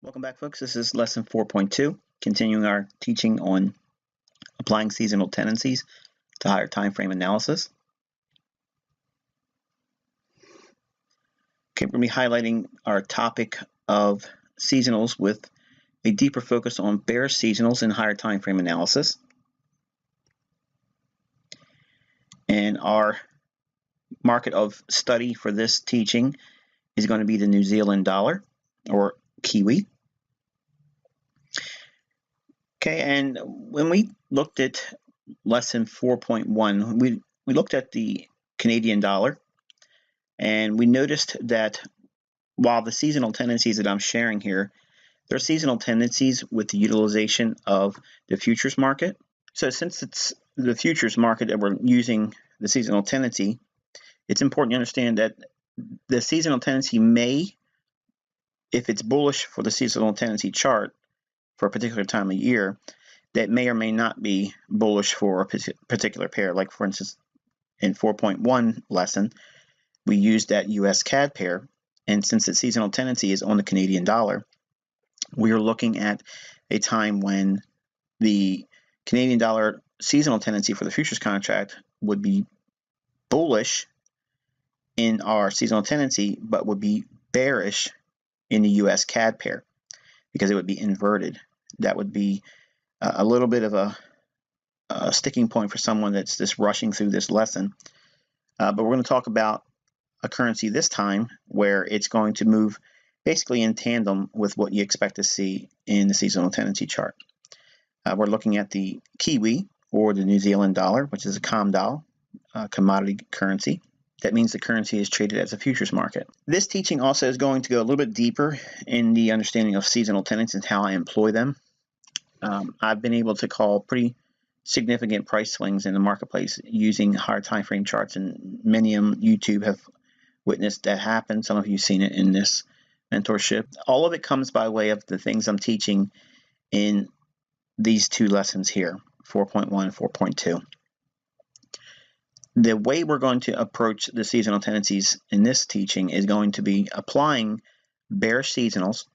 Welcome back, folks. This is lesson 4.2, continuing our teaching on applying seasonal tendencies to higher time frame analysis. Okay, we're going to be highlighting our topic of seasonals with a deeper focus on bearish seasonals in higher time frame analysis. And our market of study for this teaching is going to be the New Zealand dollar, or Kiwi. Okay, and when we looked at lesson 4.1, we looked at the Canadian dollar, and we noticed that while the seasonal tendencies that I'm sharing here, they're seasonal tendencies with the utilization of the futures market. So since it's the futures market that we're using the seasonal tendency, it's important to understand that the seasonal tendency may, if it's bullish for the seasonal tendency chart for a particular time of year, that may or may not be bullish for a particular pair. Like, for instance, in 4.1 lesson, we used that US CAD pair, and since the seasonal tendency is on the Canadian dollar, we are looking at a time when the Canadian dollar seasonal tendency for the futures contract would be bullish in our seasonal tendency, but would be bearish in the US CAD pair because it would be inverted. That would be a little bit of a sticking point for someone that's just rushing through this lesson. But we're going to talk about a currency this time where it's going to move basically in tandem with what you expect to see in the seasonal tendency chart. We're looking at the Kiwi, or the New Zealand dollar, which is a COMDOL, commodity currency. That means the currency is traded as a futures market. This teaching also is going to go a little bit deeper in the understanding of seasonal tendencies and how I employ them. I've been able to call pretty significant price swings in the marketplace using higher time frame charts, and many on YouTube have witnessed that happen. Some of you have seen it in this mentorship. All of it comes by way of the things I'm teaching in these two lessons here, 4.1 and 4.2. The way we're going to approach the seasonal tendencies in this teaching is going to be applying bearish seasonals,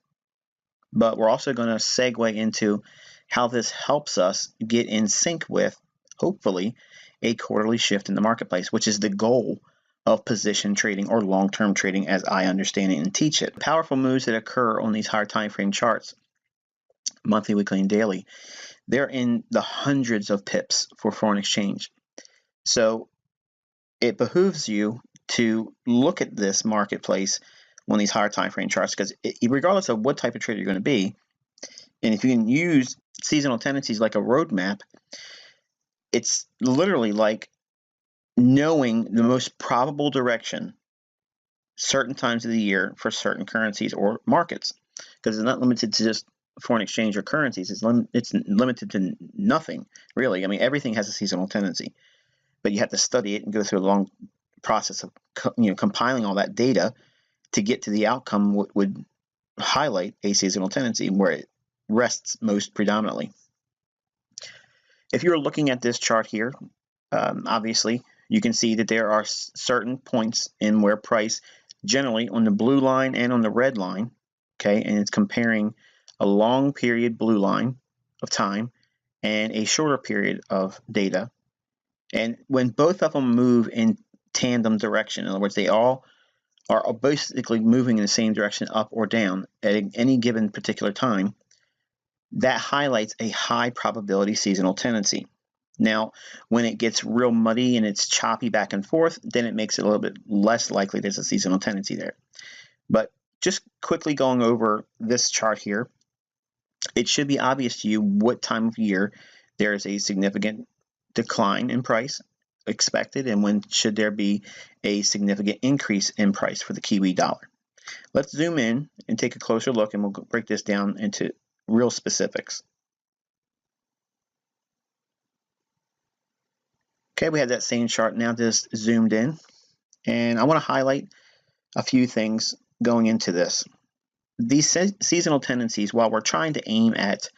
but we're also going to segue into how this helps us get in sync with, hopefully, a quarterly shift in the marketplace, which is the goal of position trading or long-term trading as I understand it and teach it. Powerful moves that occur on these higher time frame charts, monthly, weekly, and daily, they're in the hundreds of pips for foreign exchange. So it behooves you to look at this marketplace on these higher time frame charts, because regardless of what type of trader you're going to be, and if you can use seasonal tendencies like a roadmap, it's literally like knowing the most probable direction certain times of the year for certain currencies or markets, because it's not limited to just foreign exchange or currencies. It's limited to nothing, really. I mean, everything has a seasonal tendency, but you have to study it and go through a long process of compiling all that data to get to the outcome would highlight a seasonal tendency where it rests most predominantly. If you're looking at this chart here, obviously you can see that there are certain points in where price, generally on the blue line and on the red line, okay, and it's comparing a long period blue line of time and a shorter period of data. And when both of them move in tandem direction, in other words, they all are basically moving in the same direction, up or down, at any given particular time, that highlights a high probability seasonal tendency. Now, when it gets real muddy and it's choppy back and forth, then it makes it a little bit less likely there's a seasonal tendency there. But just quickly going over this chart here, it should be obvious to you what time of year there is a significant decline in price expected, and when should there be a significant increase in price for the Kiwi dollar. Let's zoom in and take a closer look, and we'll break this down into real specifics. Okay, we have that same chart now just zoomed in, and I want to highlight a few things going into this. These seasonal tendencies, while we're trying to aim at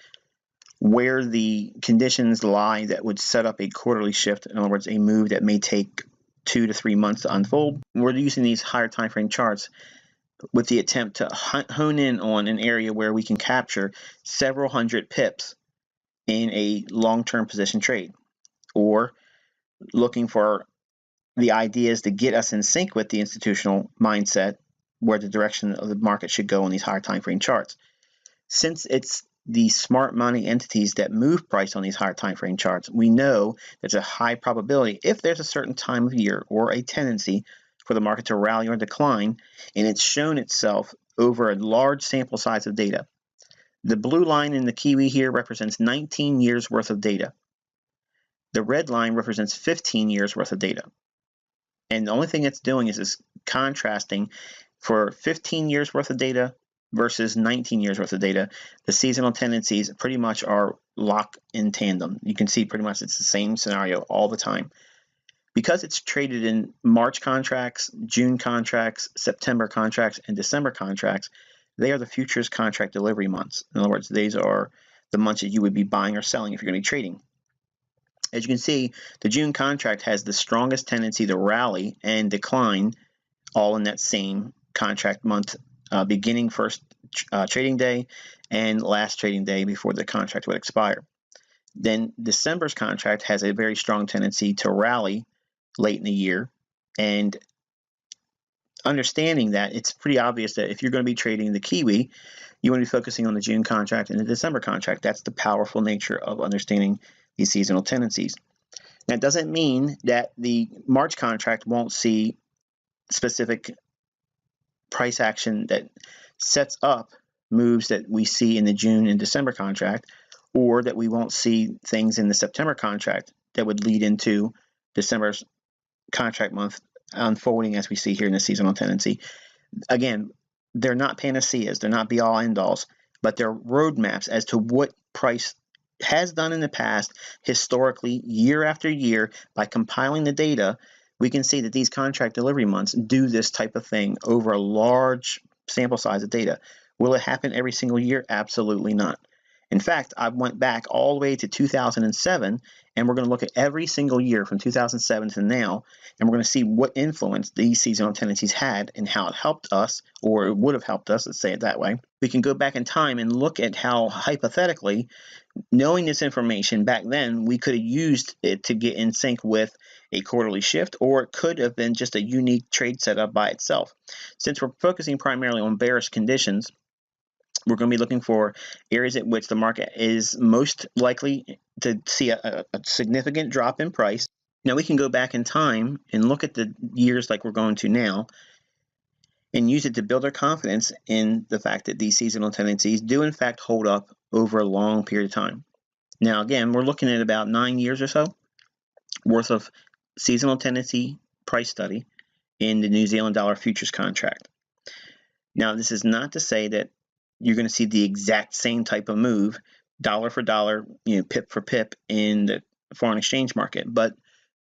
where the conditions lie that would set up a quarterly shift, in other words, a move that may take 2 to 3 months to unfold, we're using these higher time frame charts with the attempt to hone in on an area where we can capture several hundred pips in a long-term position trade, or looking for the ideas to get us in sync with the institutional mindset where the direction of the market should go on these higher time frame charts. Since it's the smart money entities that move price on these higher time frame charts, we know there's a high probability, if there's a certain time of year or a tendency for the market to rally or decline, and it's shown itself over a large sample size of data. The blue line in the Kiwi here represents 19 years worth of data. The red line represents 15 years worth of data. And the only thing it's doing is contrasting for 15 years worth of data versus 19 years worth of data. The seasonal tendencies pretty much are locked in tandem. You can see pretty much it's the same scenario all the time. Because it's traded in March contracts, June contracts, September contracts, and December contracts, they are the futures contract delivery months. In other words, these are the months that you would be buying or selling if you're going to be trading. As you can see, the June contract has the strongest tendency to rally and decline all in that same contract month, beginning first trading day and last trading day before the contract would expire. Then December's contract has a very strong tendency to rally late in the year, and understanding that, it's pretty obvious that if you're going to be trading the Kiwi, you want to be focusing on the June contract and the December contract. That's the powerful nature of understanding these seasonal tendencies. That doesn't mean that the March contract won't see specific price action that sets up moves that we see in the June and December contract, or that we won't see things in the September contract that would lead into December's contract month unfolding as we see here in the seasonal tendency. Again, they're not panaceas, they're not be-all end-alls, but they're roadmaps as to what price has done in the past, historically, year after year. By compiling the data, we can see that these contract delivery months do this type of thing over a large sample size of data. Will it happen every single year? Absolutely not. In fact, I went back all the way to 2007, and we're going to look at every single year from 2007 to now, and we're going to see what influence these seasonal tendencies had and how it helped us, or it would have helped us, let's say it that way. We can go back in time and look at how, hypothetically, knowing this information back then, we could have used it to get in sync with a quarterly shift, or it could have been just a unique trade setup by itself. Since we're focusing primarily on bearish conditions, we're going to be looking for areas at which the market is most likely to see a significant drop in price. Now we can go back in time and look at the years like we're going to now and use it to build our confidence in the fact that these seasonal tendencies do in fact hold up over a long period of time. Now again, we're looking at about 9 years or so worth of seasonal tendency price study in the New Zealand dollar futures contract. Now this is not to say that you're going to see the exact same type of move, dollar for dollar, pip for pip in the foreign exchange market, but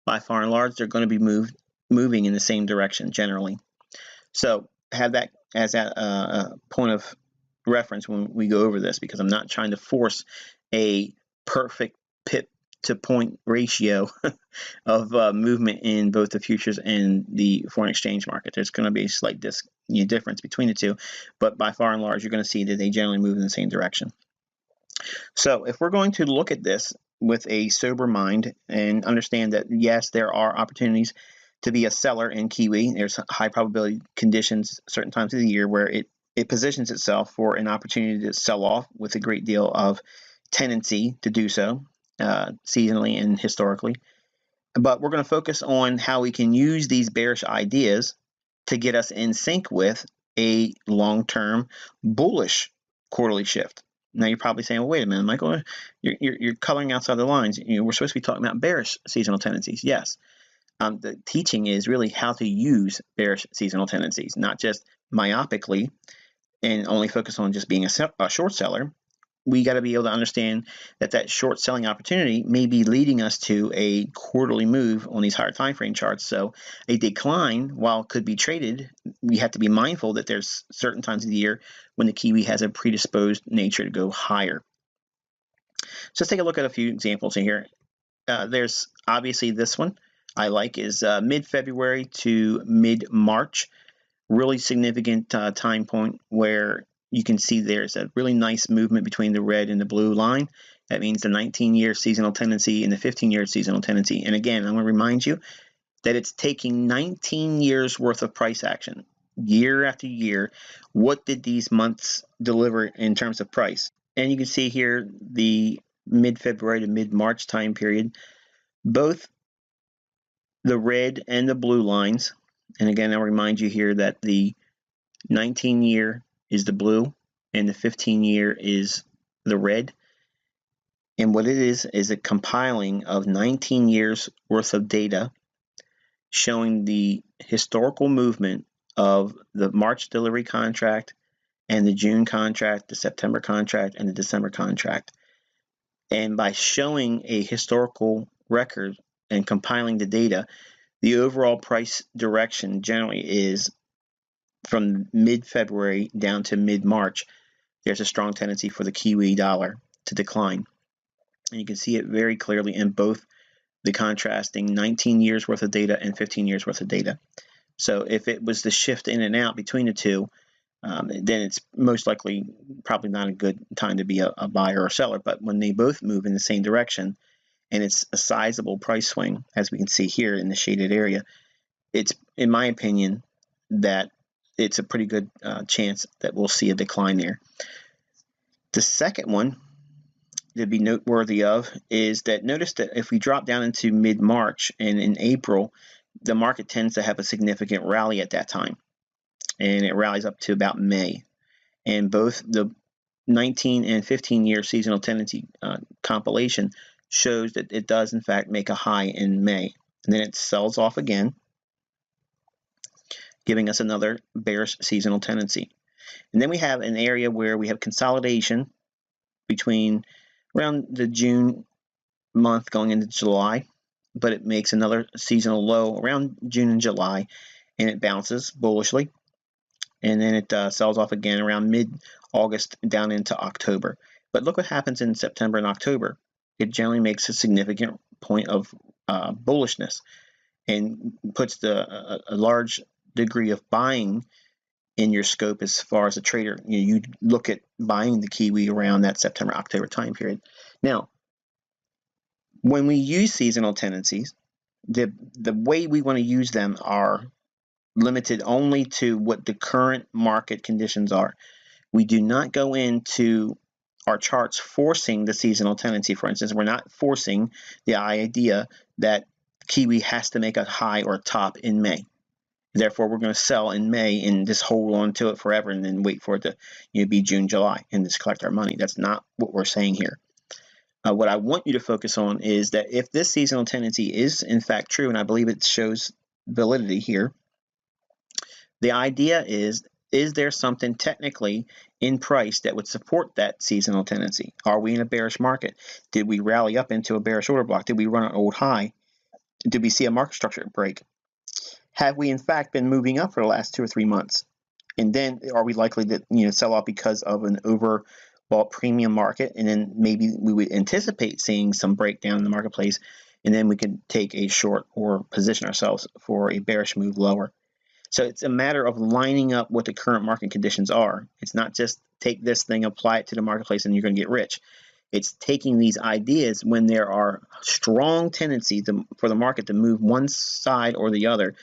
by far and large, they're going to be moving in the same direction generally. So have that as a point of reference when we go over this, because I'm not trying to force a perfect pip to point ratio of movement in both the futures and the foreign exchange market. There's going to be a slight difference between the two, but by far and large, you're going to see that they generally move in the same direction. So if we're going to look at this with a sober mind and understand that, yes, there are opportunities to be a seller in Kiwi. There's high probability conditions certain times of the year where it positions itself for an opportunity to sell off with a great deal of tendency to do so, seasonally and historically. But we're going to focus on how we can use these bearish ideas to get us in sync with a long-term bullish quarterly shift. Now you're probably saying, well, wait a minute, Michael, you're coloring outside the lines. We're supposed to be talking about bearish seasonal tendencies. Yes. The teaching is really how to use bearish seasonal tendencies, not just myopically and only focus on just being a short seller. We got to be able to understand that short selling opportunity may be leading us to a quarterly move on these higher time frame charts. So a decline, while it could be traded, we have to be mindful that there's certain times of the year when the Kiwi has a predisposed nature to go higher. So let's take a look at a few examples in here. There's obviously this one I like is mid-February to mid-March. really significant time point where you can see there's a really nice movement between the red and the blue line. That means the 19-year seasonal tendency and the 15-year seasonal tendency. And again, I'm going to remind you that it's taking 19 years worth of price action, year after year. What did these months deliver in terms of price? And you can see here the mid-February to mid-March time period, both the red and the blue lines. And again, I'll remind you here that the 19-year is the blue and the 15-year is the red. And what it is a compiling of 19 years worth of data showing the historical movement of the March delivery contract and the June contract, the September contract, and the December contract. And by showing a historical record and compiling the data, the overall price direction generally is from mid-February down to mid-March. There's a strong tendency for the Kiwi dollar to decline. And you can see it very clearly in both the contrasting 19 years worth of data and 15 years worth of data. So if it was to shift in and out between the two, then it's most likely probably not a good time to be a buyer or seller. But when they both move in the same direction and it's a sizable price swing, as we can see here in the shaded area, it's, in my opinion, that it's a pretty good chance that we'll see a decline there. The second one to be noteworthy of is that notice that if we drop down into mid-March and in April, the market tends to have a significant rally at that time, and it rallies up to about May. And both the 19 and 15-year seasonal tendency compilation shows that it does in fact make a high in May, and then it sells off again, giving us another bearish seasonal tendency. And then we have an area where we have consolidation between around the June month going into July, but it makes another seasonal low around June and July, and it bounces bullishly, and then it sells off again around mid-August down into October. But look what happens in September and October. It generally makes a significant point of bullishness and puts a large degree of buying in your scope as far as a trader. You look at buying the Kiwi around that September-October time period. Now, when we use seasonal tendencies, the way we want to use them are limited only to what the current market conditions are. We do not go into our charts forcing the seasonal tendency. For instance, we're not forcing the idea that Kiwi has to make a high or a top in May. Therefore, we're going to sell in May and just hold on to it forever and then wait for it to be June, July, and just collect our money. That's not what we're saying here. What I want you to focus on is that if this seasonal tendency is in fact true, and I believe it shows validity here, the idea is there something technically in price that would support that seasonal tendency? Are we in a bearish market? Did we rally up into a bearish order block? Did we run an old high? Did we see a market structure break? Have we in fact been moving up for the last 2 or 3 months? And then are we likely to sell off because of an overbought premium market? And then maybe we would anticipate seeing some breakdown in the marketplace, and then we could take a short or position ourselves for a bearish move lower. So it's a matter of lining up what the current market conditions are. It's not just take this thing, apply it to the marketplace, and you're going to get rich. It's taking these ideas when there are strong tendencies for the market to move one side or the other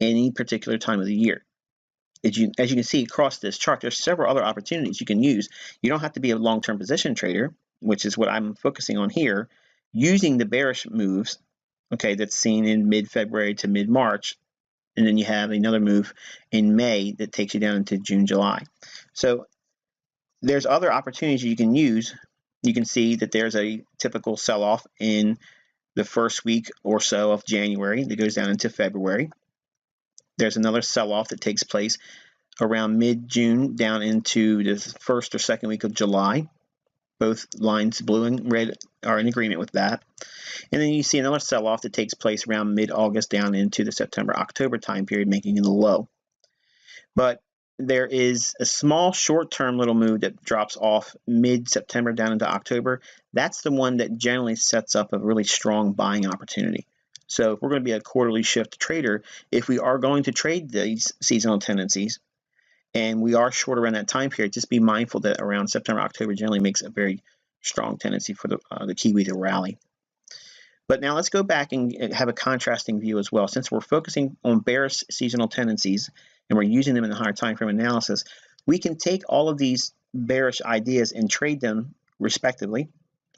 any particular time of the year. As you can see across this chart, there's several other opportunities you can use. You don't have to be a long-term position trader, which is what I'm focusing on here, using the bearish moves, okay, that's seen in mid-February to mid-March, and then you have another move in May that takes you down into June, July. So there's other opportunities you can use. You can see that there's a typical sell-off in the first week or so of January that goes down into February. There's another sell-off that takes place around mid-June down into the first or second week of July. Both lines, blue and red, are in agreement with that. And then you see another sell-off that takes place around mid-August down into the September-October time period, making it a low. But there is a small short-term little move that drops off mid-September down into October. That's the one that generally sets up a really strong buying opportunity. So if we're going to be a quarterly shift trader, if we are going to trade these seasonal tendencies and we are short around that time period, just be mindful that around September, October generally makes a very strong tendency for the Kiwi to rally. But now let's go back and have a contrasting view as well. Since we're focusing on bearish seasonal tendencies and we're using them in the higher time frame analysis, we can take all of these bearish ideas and trade them respectively.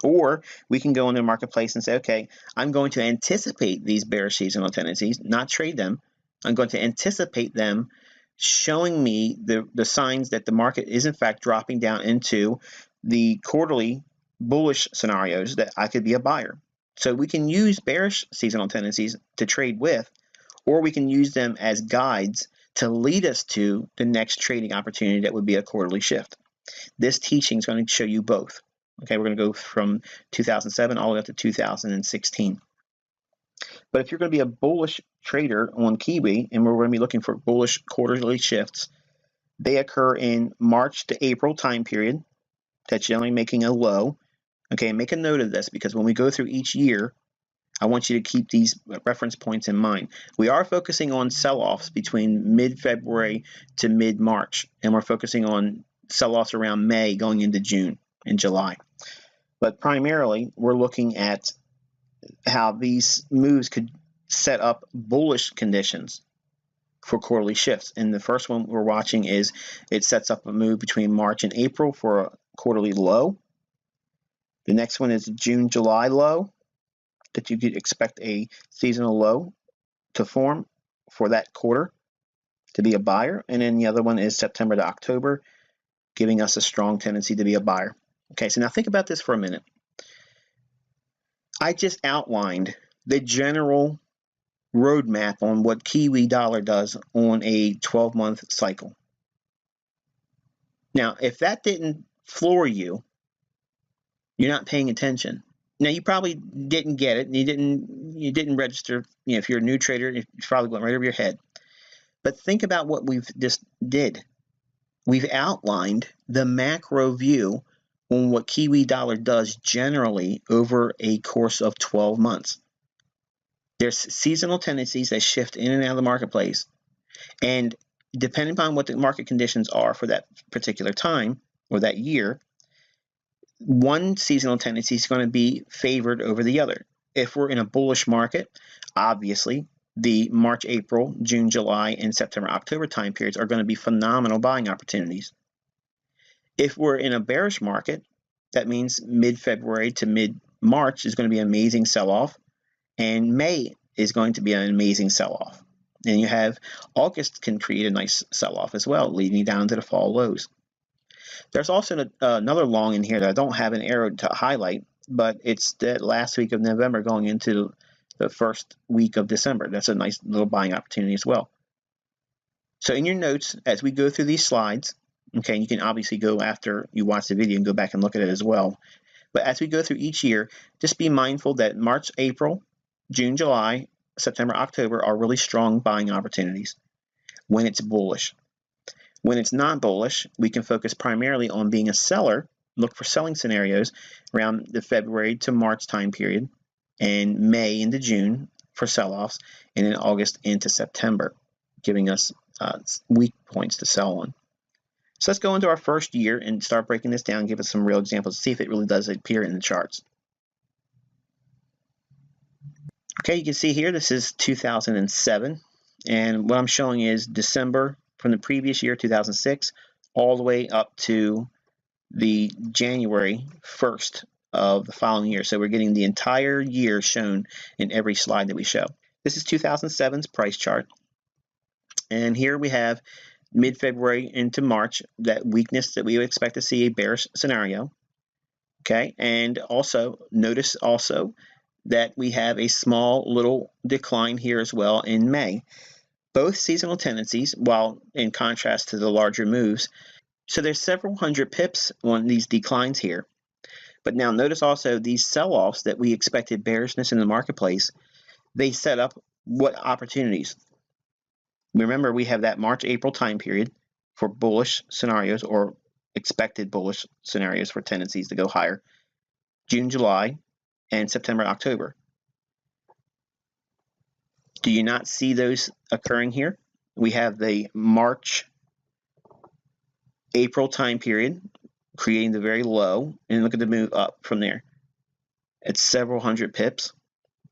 Or we can go in the marketplace and say, okay, I'm going to anticipate these bearish seasonal tendencies, not trade them. I'm going to anticipate them showing me the signs that the market is in fact dropping down into the quarterly bullish scenarios that I could be a buyer. So we can use bearish seasonal tendencies to trade with, or we can use them as guides to lead us to the next trading opportunity that would be a quarterly shift. This teaching is going to show you both. Okay, we're going to go from 2007 all the way up to 2016. But if you're going to be a bullish trader on Kiwi, and we're going to be looking for bullish quarterly shifts, they occur in March to April time period. That's generally making a low. Okay, make a note of this because when we go through each year, I want you to keep these reference points in mind. We are focusing on sell-offs between mid-February to mid-March, and we're focusing on sell-offs around May going into June and July. But primarily, we're looking at how these moves could set up bullish conditions for quarterly shifts. And the first one we're watching is it sets up a move between March and April for a quarterly low. The next one is June, July low, that you could expect a seasonal low to form for that quarter to be a buyer. And then the other one is September to October, giving us a strong tendency to be a buyer. Okay, so now think about this for a minute. I just outlined the general roadmap on what Kiwi dollar does on a 12-month cycle. Now, if that didn't floor you, you're not paying attention. Now, you probably didn't get it, and you didn't register. You know, if you're a new trader, it probably went right over your head. But think about what we've just did. We've outlined the macro view on what Kiwi dollar does generally over a course of 12 months. There's seasonal tendencies that shift in and out of the marketplace, and depending upon what the market conditions are for that particular time or that year, one seasonal tendency is going to be favored over the other. If we're in a bullish market, obviously the March, April, June, July, and September, October time periods are going to be phenomenal buying opportunities. If we're in a bearish market, that means mid-February to mid-March is going to be an amazing sell-off, and May is going to be an amazing sell-off. And you have August can create a nice sell-off as well, leading down to the fall lows. There's also another long in here that I don't have an arrow to highlight, but it's that last week of November going into the first week of December. That's a nice little buying opportunity as well. So in your notes, as we go through these slides, okay, you can obviously go after you watch the video and go back and look at it as well. But as we go through each year, just be mindful that March, April, June, July, September, October are really strong buying opportunities when it's bullish. When it's not bullish, we can focus primarily on being a seller, look for selling scenarios around the February to March time period, and May into June for sell-offs, and then August into September, giving us weak points to sell on. So let's go into our first year and start breaking this down, give us some real examples, see if it really does appear in the charts. Okay, you can see here, this is 2007, and what I'm showing is December from the previous year, 2006, all the way up to the January 1st of the following year. So we're getting the entire year shown in every slide that we show. This is 2007's price chart, and here we have mid-February into March, that weakness that we would expect to see a bearish scenario. Okay, and also notice also that we have a small little decline here as well in May. Both seasonal tendencies, while in contrast to the larger moves. So there's several hundred pips on these declines here. But now notice also these sell-offs that we expected bearishness in the marketplace, they set up what opportunities? Remember, we have that March-April time period for bullish scenarios or expected bullish scenarios for tendencies to go higher. June, July, and September, October. Do you not see those occurring here? We have the March, April time period creating the very low, and look at the move up from there. It's several hundred pips.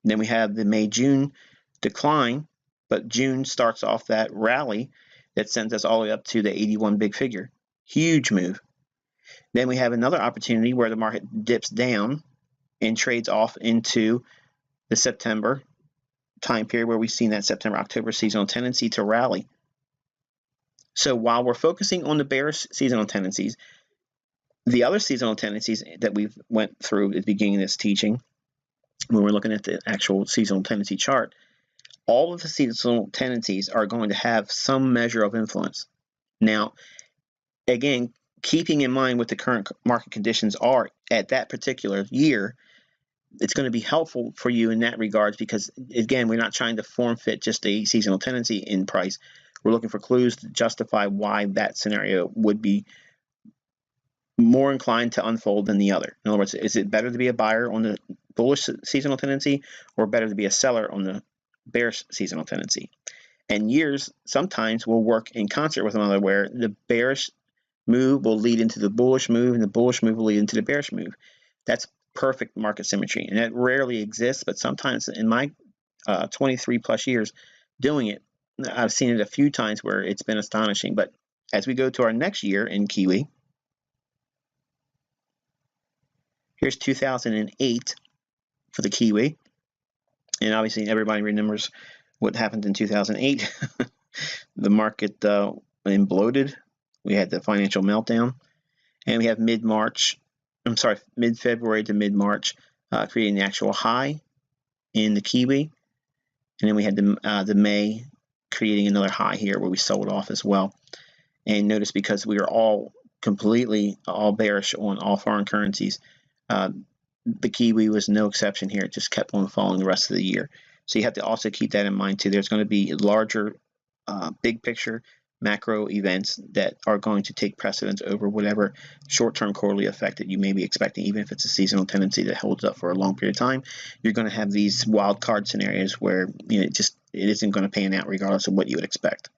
Then we have the May, June decline, but June starts off that rally that sends us all the way up to the 81 big figure. Huge move. Then we have another opportunity where the market dips down and trades off into the September time period where we've seen that September-October seasonal tendency to rally. So while we're focusing on the bearish seasonal tendencies, the other seasonal tendencies that we've went through at the beginning of this teaching, when we're looking at the actual seasonal tendency chart, all of the seasonal tendencies are going to have some measure of influence. Now, again, keeping in mind what the current market conditions are at that particular year, it's going to be helpful for you in that regards because, again, we're not trying to form fit just a seasonal tendency in price. We're looking for clues to justify why that scenario would be more inclined to unfold than the other. In other words, is it better to be a buyer on the bullish seasonal tendency or better to be a seller on the bearish seasonal tendency? And years sometimes will work in concert with one another where the bearish move will lead into the bullish move and the bullish move will lead into the bearish move. That's perfect market symmetry, and it rarely exists, but sometimes in my 23 plus years doing it, I've seen it a few times where it's been astonishing. But as we go to our next year in Kiwi, here's 2008 for the Kiwi, and obviously everybody remembers what happened in 2008. The market imploded. We had the financial meltdown, and we have mid-February to mid-March, creating the actual high in the Kiwi, and then we had the May creating another high here where we sold off as well. And notice, because we are all bearish on all foreign currencies, the Kiwi was no exception here. It just kept on falling the rest of the year. So you have to also keep that in mind too. There's going to be larger, big picture macro events that are going to take precedence over whatever short-term quarterly effect that you may be expecting. Even if it's a seasonal tendency that holds up for a long period of time, you're going to have these wild card scenarios where it isn't going to pan out regardless of what you would expect.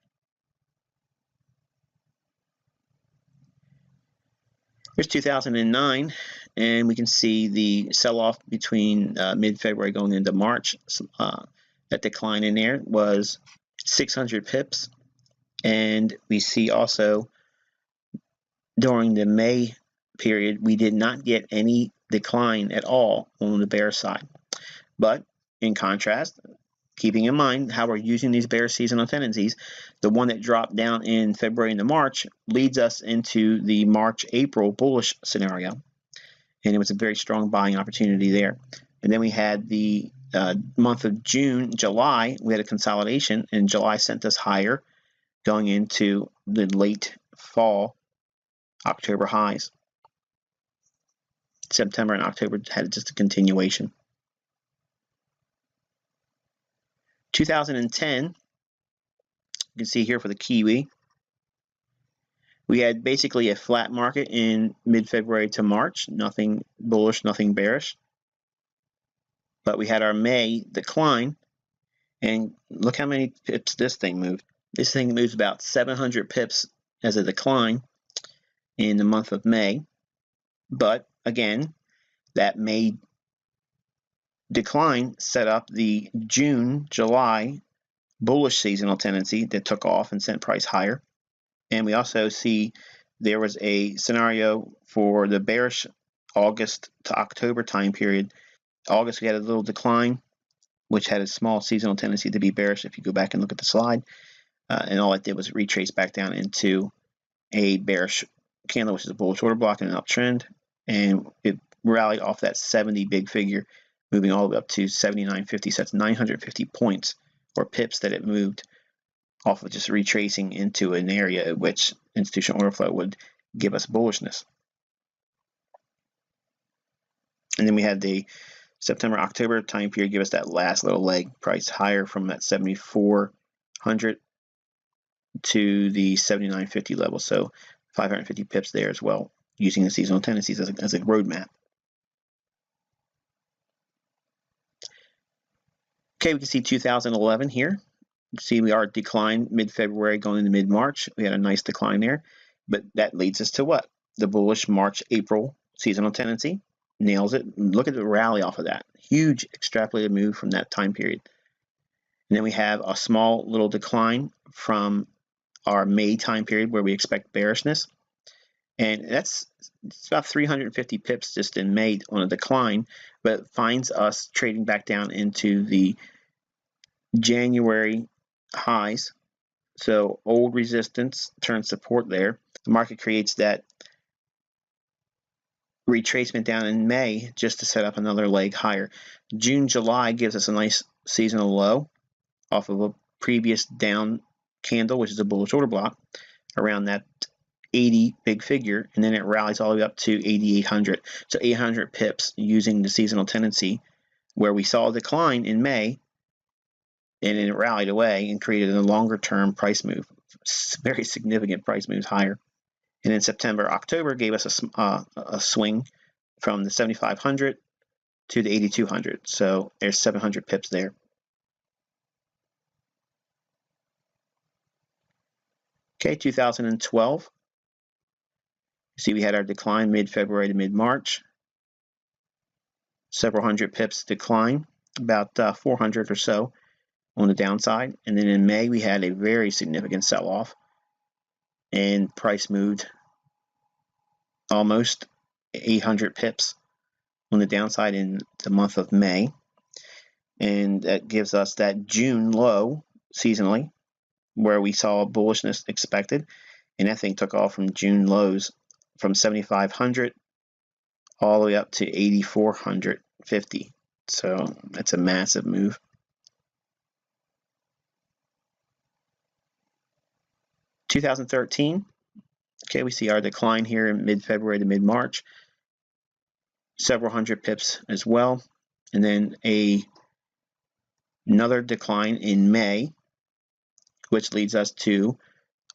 Here's 2009, and we can see the sell-off between mid-February going into March. That decline in there was 600 pips. And we see also during the May period, we did not get any decline at all on the bear side. But in contrast, keeping in mind how we're using these bear seasonal tendencies, the one that dropped down in February into March leads us into the March-April bullish scenario. And it was a very strong buying opportunity there. And then we had the month of June, July, we had a consolidation, and July sent us higher, going into the late fall, October highs. September and October had just a continuation. 2010, you can see here for the Kiwi, we had basically a flat market in mid-February to March, nothing bullish, nothing bearish. But we had our May decline, and look how many pips this thing moved. This thing moves about 700 pips as a decline in the month of May. But again, that May decline set up the June, July bullish seasonal tendency that took off and sent price higher. And we also see there was a scenario for the bearish August to October time period. August, we had a little decline, which had a small seasonal tendency to be bearish if you go back and look at the slide. And all it did was retrace back down into a bearish candle, which is a bullish order block and an uptrend. And it rallied off that 70 big figure, moving all the way up to 79.50. So that's 950 points or pips that it moved off of just retracing into an area at which institutional order flow would give us bullishness. And then we had the September-October time period give us that last little leg, price higher from that 7,400 to the 79.50 level, so 550 pips there as well, using the seasonal tendencies as a roadmap. Okay, we can see 2011 here. See, we are declined mid-February going into mid-March. We had a nice decline there, but that leads us to what? The bullish March-April seasonal tendency. Nails it. Look at the rally off of that. Huge extrapolated move from that time period. And then we have a small little decline from our May time period where we expect bearishness. And it's about 350 pips just in May on a decline, but finds us trading back down into the January highs. So old resistance turns support there. The market creates that retracement down in May just to set up another leg higher. June, July gives us a nice seasonal low off of a previous down candle, which is a bullish order block, around that 80 big figure, and then it rallies all the way up to 8,800. So 800 pips using the seasonal tendency, where we saw a decline in May, and then it rallied away and created a longer term price move, very significant price moves higher. And in September, October gave us a swing from the 7,500 to the 8,200. So there's 700 pips there. Okay, 2012. See, we had our decline mid-February to mid-March. Several hundred pips decline, about 400 or so on the downside. And then in May, we had a very significant sell-off, and price moved almost 800 pips on the downside in the month of May. And that gives us that June low seasonally, where we saw bullishness expected. And that thing took off from June lows from 7,500 all the way up to 8,450. So that's a massive move. In 2013, okay, we see our decline here in mid-February to mid-March, several hundred pips as well, and then another decline in May, which leads us to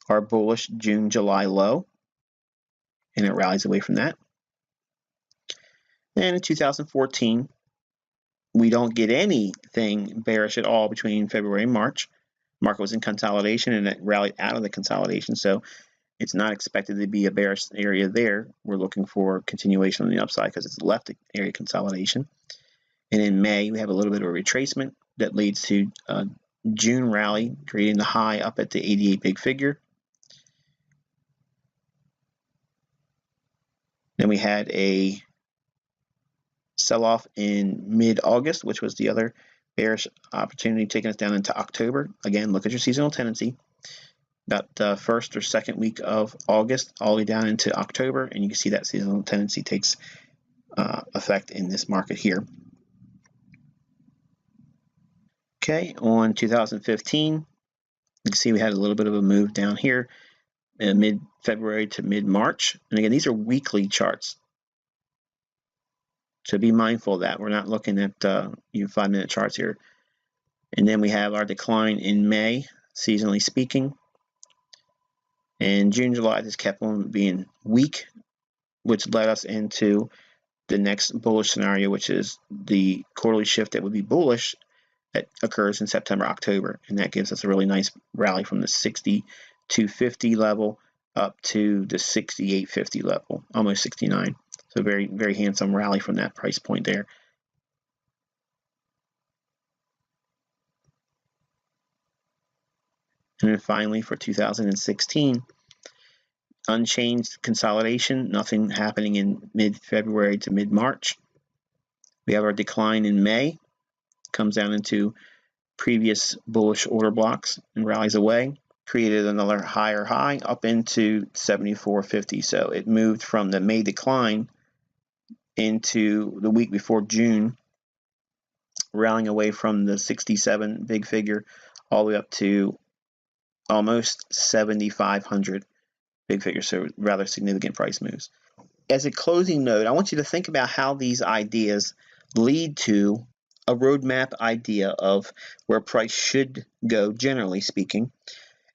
our bullish June-July low, and it rallies away from that. And in 2014, we don't get anything bearish at all between February and March. Market was in consolidation, and it rallied out of the consolidation, so it's not expected to be a bearish area there. We're looking for continuation on the upside because it's left the area consolidation. And in May, we have a little bit of a retracement that leads to a June rally, creating the high up at the 88 big figure. Then we had a sell-off in mid-August, which was the other bearish opportunity, taking us down into October. Again, look at your seasonal tendency. About the first or second week of August, all the way down into October, and you can see that seasonal tendency takes effect in this market here. Okay, on 2015, you can see we had a little bit of a move down here in mid-February to mid-March. And again, these are weekly charts. So be mindful of that. We're not looking at 5-minute charts here. And then we have our decline in May, seasonally speaking. And June, July just kept on being weak, which led us into the next bullish scenario, which is the quarterly shift that would be bullish that occurs in September, October. And that gives us a really nice rally from the 6250 level up to the 6850 level, almost 69. So very, very handsome rally from that price point there. And then finally for 2016, unchanged consolidation, nothing happening in mid-February to mid-March. We have our decline in May, comes down into previous bullish order blocks and rallies away. Created another higher high up into 74.50. So it moved from the May decline into the week before June, rallying away from the 67 big figure all the way up to almost 7,500 big figure. So rather significant price moves. As a closing note, I want you to think about how these ideas lead to a roadmap idea of where price should go, generally speaking,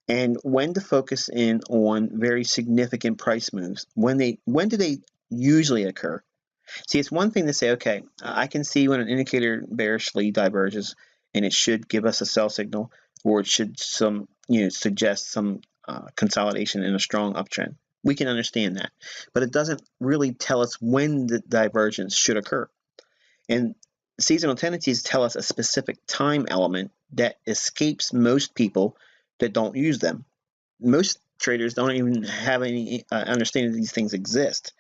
and when to focus in on very significant price moves. When do they usually occur? See, it's one thing to say, okay, I can see when an indicator bearishly diverges and it should give us a sell signal, or it should suggest some consolidation in a strong uptrend. We can understand that, but it doesn't really tell us when the divergence should occur. And seasonal tendencies tell us a specific time element that escapes most people that don't use them. Most traders don't even have any understanding that these things exist.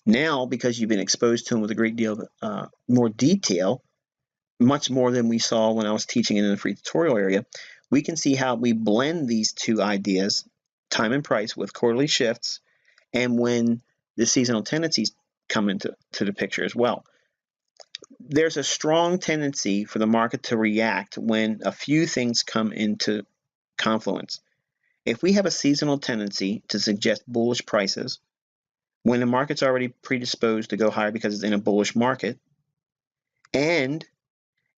Now, because you've been exposed to them with a great deal of more detail, much more than we saw when I was teaching in the free tutorial area, we can see how we blend these two ideas, time and price, with quarterly shifts, and when the seasonal tendencies come into the picture as well. There's a strong tendency for the market to react when a few things come into confluence. If we have a seasonal tendency to suggest bullish prices, when the market's already predisposed to go higher because it's in a bullish market, and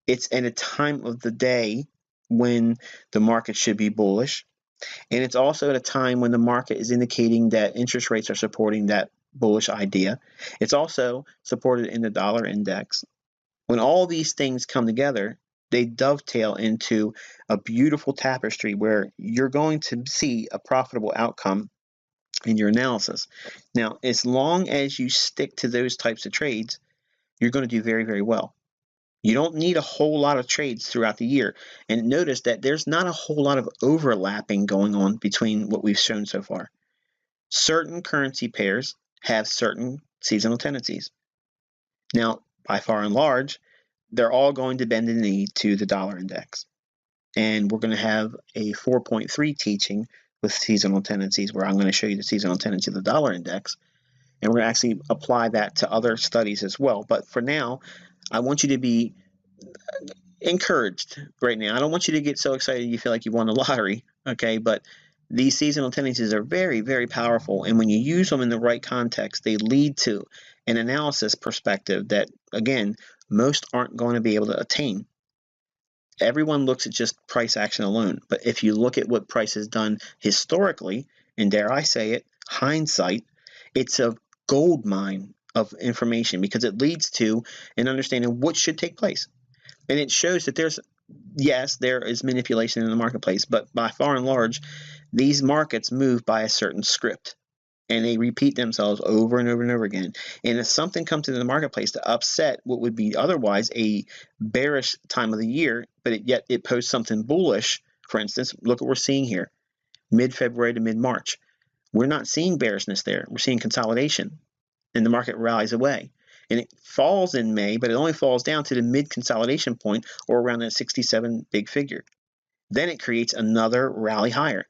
it's in a time of the day when the market should be bullish, and it's also at a time when the market is indicating that interest rates are supporting that bullish idea. It's also supported in the dollar index. When all these things come together, they dovetail into a beautiful tapestry where you're going to see a profitable outcome in your analysis. Now, as long as you stick to those types of trades, you're going to do very, very well. You don't need a whole lot of trades throughout the year. And notice that there's not a whole lot of overlapping going on between what we've shown so far. Certain currency pairs have certain seasonal tendencies. Now, by far and large, they're all going to bend the knee to the dollar index. And we're going to have a 4.3 teaching with seasonal tendencies where I'm going to show you the seasonal tendency of the dollar index. And we're going to actually apply that to other studies as well. But for now, I want you to be encouraged right now. I don't want you to get so excited you feel like you won the lottery, okay? But these seasonal tendencies are very, very powerful. And when you use them in the right context, they lead to an analysis perspective that, again, most aren't going to be able to attain. Everyone looks at just price action alone. But if you look at what price has done historically, and dare I say it, hindsight, it's a gold mine of information because it leads to an understanding of what should take place. And it shows that there is manipulation in the marketplace, but by far and large, these markets move by a certain script. And they repeat themselves over and over and over again. And if something comes into the marketplace to upset what would be otherwise a bearish time of the year, but yet it posts something bullish, for instance, look what we're seeing here, mid-February to mid-March. We're not seeing bearishness there. We're seeing consolidation, and the market rallies away. And it falls in May, but it only falls down to the mid-consolidation point or around that 67 big figure. Then it creates another rally higher.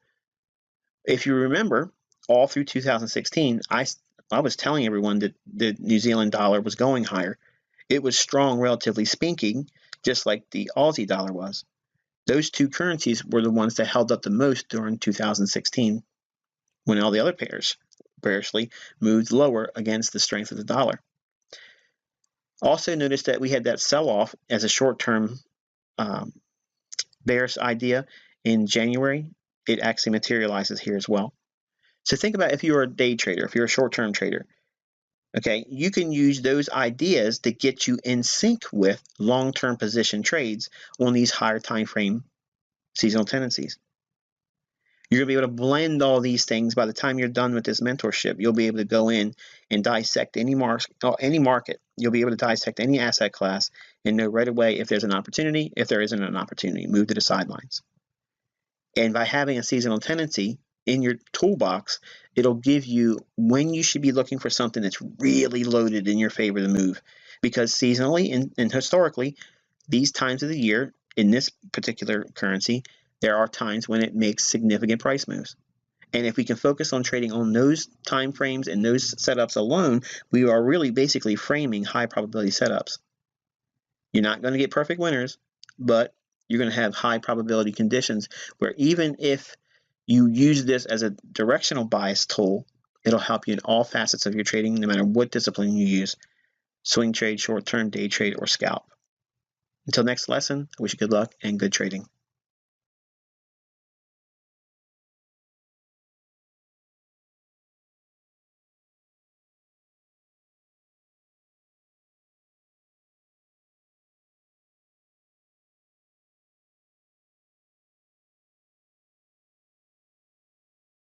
If you remember, all through 2016, I was telling everyone that the New Zealand dollar was going higher. It was strong, relatively speaking, just like the Aussie dollar was. Those two currencies were the ones that held up the most during 2016 when all the other pairs bearishly moved lower against the strength of the dollar. Also notice that we had that sell-off as a short-term bearish idea in January. It actually materializes here as well. So think about if you're a day trader, if you're a short-term trader, okay, you can use those ideas to get you in sync with long-term position trades on these higher time frame seasonal tendencies. You're going to be able to blend all these things. By the time you're done with this mentorship, you'll be able to go in and dissect any market. You'll be able to dissect any asset class and know right away if there's an opportunity, if there isn't an opportunity, move to the sidelines. And by having a seasonal tendency in your toolbox, it'll give you when you should be looking for something that's really loaded in your favor to move. Because seasonally and historically, these times of the year in this particular currency, there are times when it makes significant price moves. And if we can focus on trading on those time frames and those setups alone, we are really basically framing high probability setups. You're not going to get perfect winners, but you're going to have high probability conditions where even if you use this as a directional bias tool, it'll help you in all facets of your trading, no matter what discipline you use, swing trade, short-term, day trade, or scalp. Until next lesson, I wish you good luck and good trading.